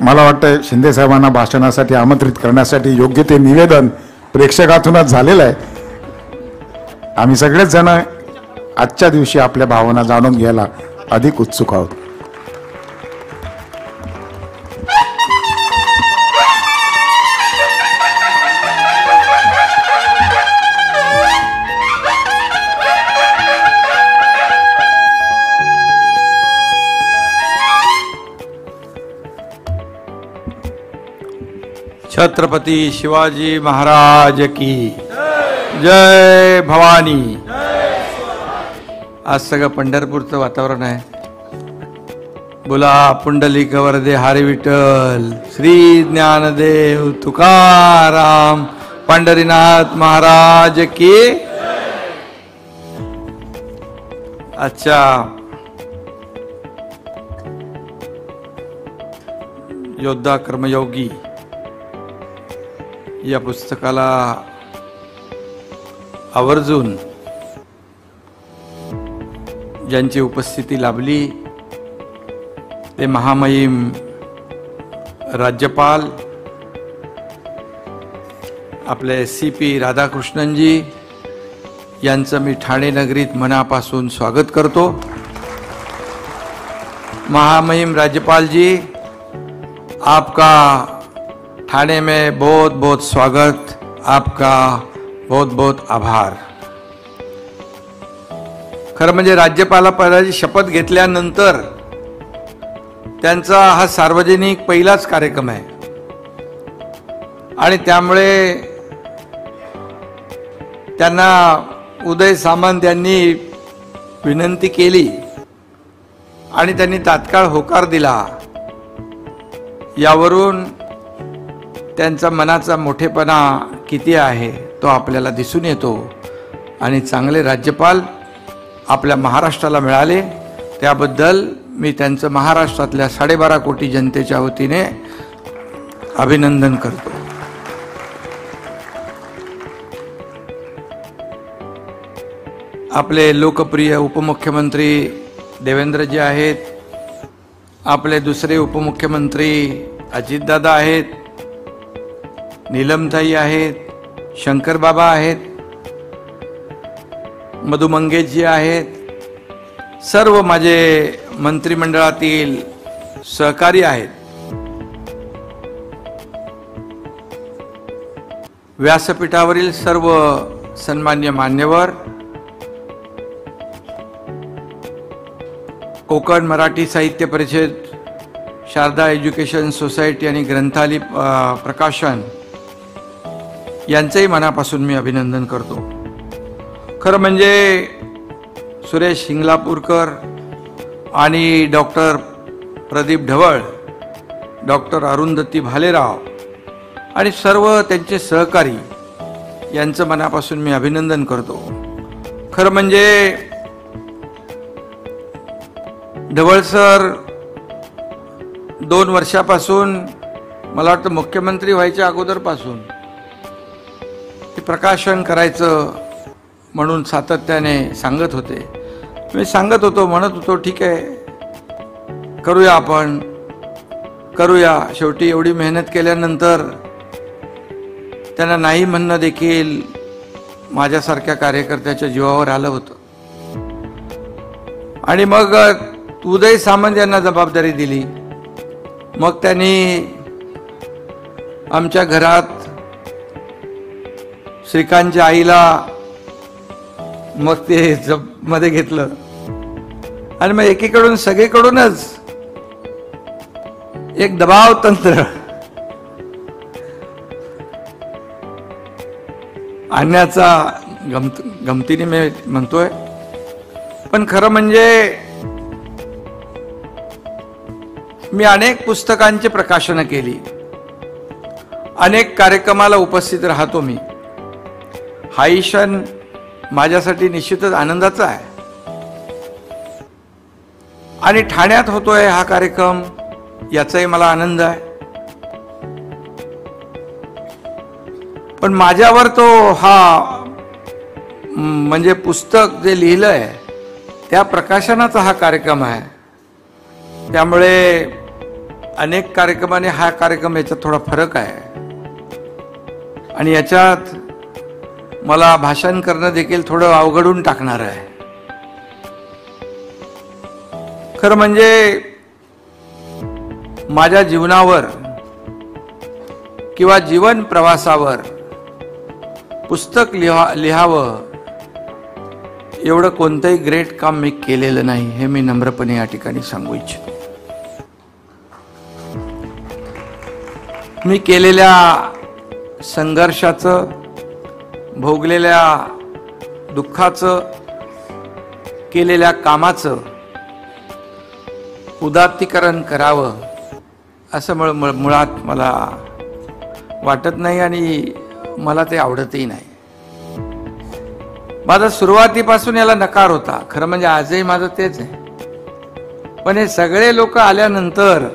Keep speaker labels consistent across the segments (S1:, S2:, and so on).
S1: मला वाटतं शिंदे साहेबांना भाषणासाठी आमंत्रित करण्यासाठी योग्य ते निवेदन प्रेक्षकातूनच झालेलं आहे. आम्ही सगळेच जण आजच्या दिवशी आपल्या भावना जाणून घ्यायला अधिक उत्सुक आहोत.
S2: छत्रपती शिवाजी महाराज की जय. भवानी. आज सगळं पंढरपूरचं वातावरण आहे. बोला पुंडलिक वरदे हरी विठ्ठल श्री ज्ञानदेव तुकाराम पंढरीनाथ महाराज की. अच्छा, योद्धा कर्मयोगी या पुस्तकाला आवर्जून ज्यांची उपस्थिती लाभली ते महामहिम राज्यपाल आपले CP राधाकृष्णनजी यांचं मी ठाणे नगरीत मनापासून स्वागत करतो. महामहिम राज्यपाल जी, आपका ठाणे में बहुत बहुत स्वागत, आपका बहुत बहुत आभार. खरं म्हणजे राज्यपालापदाची शपथ घेतल्यानंतर त्यांचा हा सार्वजनिक पहिलाच कार्यक्रम आहे आणि त्यामुळे त्यांना उदय सामंत यांनी विनंती केली आणि त्यांनी तात्काळ होकार दिला. यावरून त्यांचा मनाचा मोठेपणा किती आहे तो आपल्याला दिसून येतो आणि चांगले राज्यपाल आपल्या महाराष्ट्राला मिळाले त्याबद्दल मी त्यांचं महाराष्ट्रातल्या 12.5 कोटी जनतेच्या वतीने अभिनंदन करतो. आपले लोकप्रिय उपमुख्यमंत्री देवेंद्रजी आहेत, आपले दुसरे उपमुख्यमंत्री अजितदादा आहेत, नीलमताई आहेत, शंकरबाबा आहेत, मधु मंगेशजी आहेत, सर्व माझे मंत्रिमंडळातील सहकारी आहेत, व्यासपीठावरील सर्व सन्मान्य मान्यवर, कोकण मराठी साहित्य परिषद, शारदा एज्युकेशन सोसायटी आणि ग्रंथालय प्रकाशन यांचंही मनापासून मी अभिनंदन करतो. खरं म्हणजे सुरेश हिंगलापूरकर आणि डॉक्टर प्रदीप ढवळ, डॉक्टर अरुंधती भालेराव आणि सर्व त्यांचे सहकारी यांचं मनापासून मी अभिनंदन करतो. खरं म्हणजे ढवळ सर 2 वर्षापासून, मला वाटतं मुख्यमंत्री व्हायच्या अगोदरपासून ते प्रकाशन करायचं म्हणून सातत्याने सांगत होते. मी सांगत होतो, म्हणत होतो ठीक आहे करूया, आपण करूया. शेवटी एवढी मेहनत केल्यानंतर त्यांना नाही म्हणणं देखील माझ्यासारख्या कार्यकर्त्याच्या जीवावर आलं होतं. आणि मग उदय सामंत यांना जबाबदारी दिली. मग त्यांनी आमच्या घरात श्रीकांतच्या आईला मग ते मध्ये घेतलं आणि मग एकीकडून सगळीकडूनच एक दबाव तंत्र आणण्याचा गमतीने मी म्हणतोय. पण खरं म्हणजे मी अनेक पुस्तकांची प्रकाशनं केली, अनेक कार्यक्रमाला उपस्थित राहतो मी. हा क्षण माझ्यासाठी निश्चितच आनंदाचा आहे आणि ठाण्यात होतोय हा कार्यक्रम याचाही मला आनंद आहे. पण माझ्यावर तो हा म्हणजे पुस्तक जे लिहिलंय त्या प्रकाशनाचा हा कार्यक्रम आहे. त्यामुळे अनेक कार्यक्रम आणि हा कार्यक्रम याच्यात थोडा फरक आहे आणि याच्यात मला भाषण करणं देखील थोडं अवघडून टाकणार आहे. खरं म्हणजे माझ्या जीवनावर किंवा जीवन प्रवासावर पुस्तक लिहावं एवढं कोणतंही ग्रेट काम मी केलेलं नाही, हे मी नम्रपणे या ठिकाणी सांगू इच्छितो. मी केलेल्या संघर्षाचं, भोगलेल्या दुःखाचं, केलेल्या कामाचं उदात्तीकरण करावं असं मुळात मला वाटत नाही आणि मला ते आवडतही नाही. माझा सुरुवातीपासून याला नकार होता. खरं म्हणजे आजही माझं तेच आहे. पण हे सगळे लोक आल्यानंतर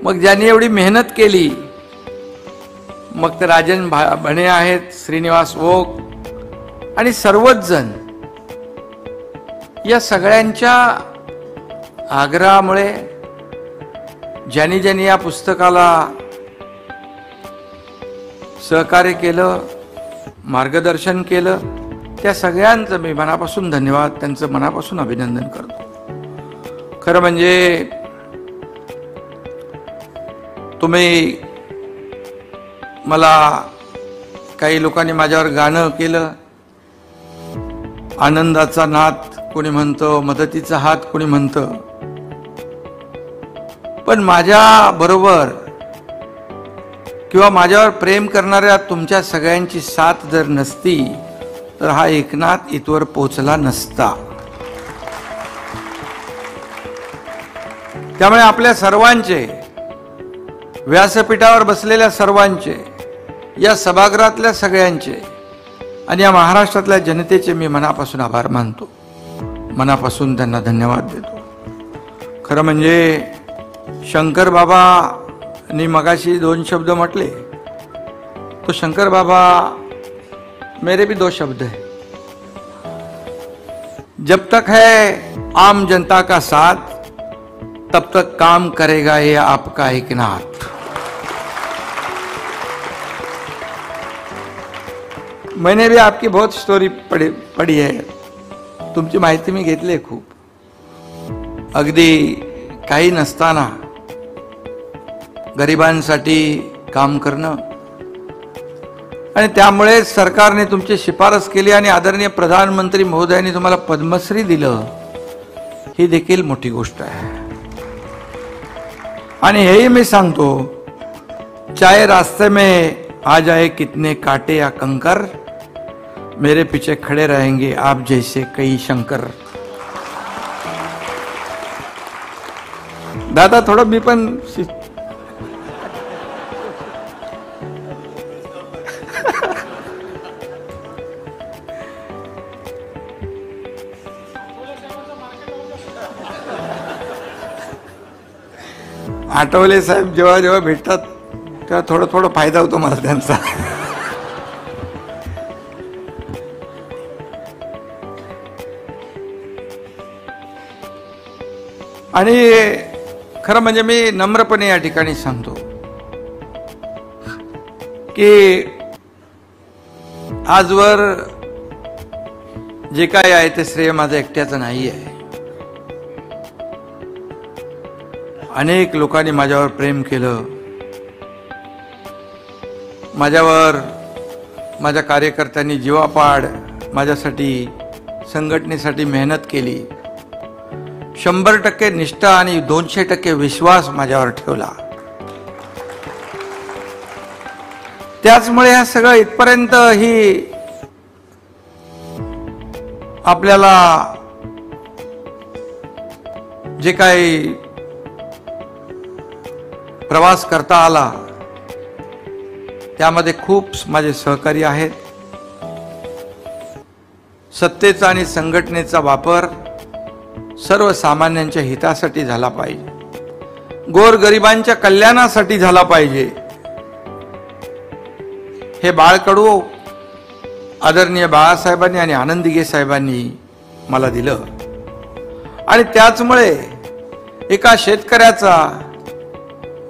S2: मग ज्यांनी एवढी मेहनत केली, मग ते राजन भणे आहेत, श्रीनिवास ओक आणि सर्वच जण, या सगळ्यांच्या आग्रहामुळे ज्यांनी ज्यांनी या पुस्तकाला सहकार्य केलं, मार्गदर्शन केलं, त्या सगळ्यांचं मी मनापासून धन्यवाद, त्यांचं मनापासून अभिनंदन करतो. खरं म्हणजे तुम्ही मला, काही लोकांनी माझ्यावर गाणं केलं, आनंदाचा नाद कोणी म्हणतं, मदतीचा हात कोणी म्हणतं, पण माझ्या बरोबर किंवा माझ्यावर प्रेम करणाऱ्या तुमच्या सगळ्यांची साथ जर नसती तर हा एकनाथ इथवर पोचला नसता. त्यामुळे आपल्या सर्वांचे, व्यासपीठावर बसलेल्या सर्वांचे, या सभागृहातल्या सगळ्यांचे आणि या महाराष्ट्रातल्या जनतेचे मी मनापासून आभार मानतो, मनापासून त्यांना धन्यवाद देतो. खरं म्हणजे शंकर बाबांनी मगाशी 2 शब्द म्हटले, तो शंकर बाबा मेरे भी 2 शब्द है. जब तक है आम जनता का साथ तब तक काम करेगा ये आपका एकनाथ. मैंने भी आपकी बहुत स्टोरी पढ़ी है, तुमची माहिती मी घेतली आहे खूप. अगदी काही नसताना गरिबांसाठी काम करणं आणि त्यामुळे सरकारने तुमची शिफारस केली आणि आदरणीय प्रधानमंत्री महोदयांनी तुम्हाला पद्मश्री दिलं, ही देखील मोठी गोष्ट आहे. आणि हेही मी सांगतो, चाहे रास्ते में आ जाए कितने कांटे या कंकर, मेरे पीछे खड़े रहेंगे आप जैसे कई शंकर. दादा थोडं मी पण आठवले साहेब जेव्हा जेव्हा भेटतात तेव्हा थोडं थोडं फायदा होतो मला त्यांचा. आणि खरं म्हणजे मी नम्रपणे या ठिकाणी सांगतो की आजवर जे काय आहे ते श्रेय माझं एकट्याचं नाही आहे. अनेक लोकांनी माझ्यावर प्रेम केलं, माझ्यावर माझ्या कार्यकर्त्यांनी जीवापाड माझ्यासाठी, संघटनेसाठी मेहनत केली. 100% निष्ठा आणि 200% विश्वास माझ्यावर ठेवला. त्याचमुळे हे सगळं इथपर्यंत ही आपल्याला जे काही प्रवास करता आला त्यामध्ये खूप माझे सहकारी आहेत. सत्तेचा आणि संघटनेचा वापर सर्वसामान्यांच्या हितासाठी झाला पाहिजे, गोरगरिबांच्या कल्याणासाठी झाला पाहिजे. हे बाळकडू आदरणीय बाळासाहेबांनी आणि आनंद दिघे साहेबांनी मला दिलं आणि त्याचमुळे एका शेतकऱ्याचा,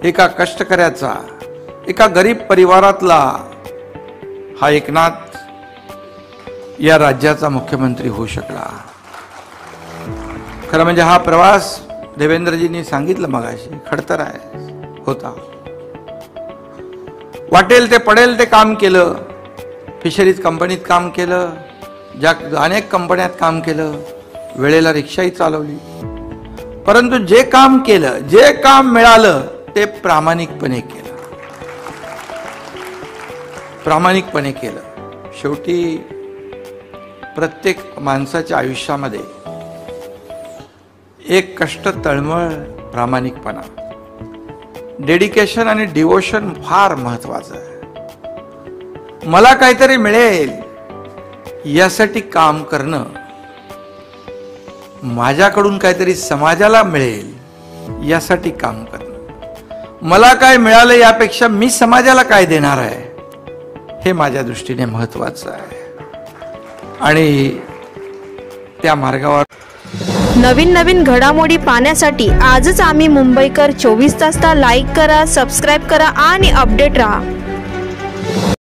S2: एका कष्टकऱ्याचा, एका गरीब परिवारातला हा एकनाथ या राज्याचा मुख्यमंत्री होऊ शकला. खरं म्हणजे हा प्रवास देवेंद्रजींनी सांगितलं मगाशी खडतर आहे होता. वाटेल ते पडेल ते काम केलं. फिशरीज कंपनीत काम केलं, अनेक कंपन्यात काम केलं, वेळेला रिक्षाही चालवली. परंतु जे काम केलं, जे काम मिळालं ते प्रामाणिकपणे केलं. प्रामाणिकपणे केलं. शेवटी प्रत्येक माणसाच्या आयुष्यामध्ये एक कष्ट, तळमळ, प्रामाणिकपणा, डेडिकेशन आणि डिवोशन फार महत्वाचं आहे. मला काहीतरी मिळेल यासाठी काम करणं, माझ्याकडून काहीतरी समाजाला मिळेल यासाठी काम करणं, मला काय मिळालं यापेक्षा मी समाजाला काय देणार आहे हे माझ्या दृष्टीने महत्वाचं आहे. आणि त्या मार्गावर
S3: नवीन नवीन घडामोडी पाहण्यासाठी आजच आम्ही मुंबईकर 24 तासला लाईक करा, सबस्क्राईब करा आणि अपडेट रहा.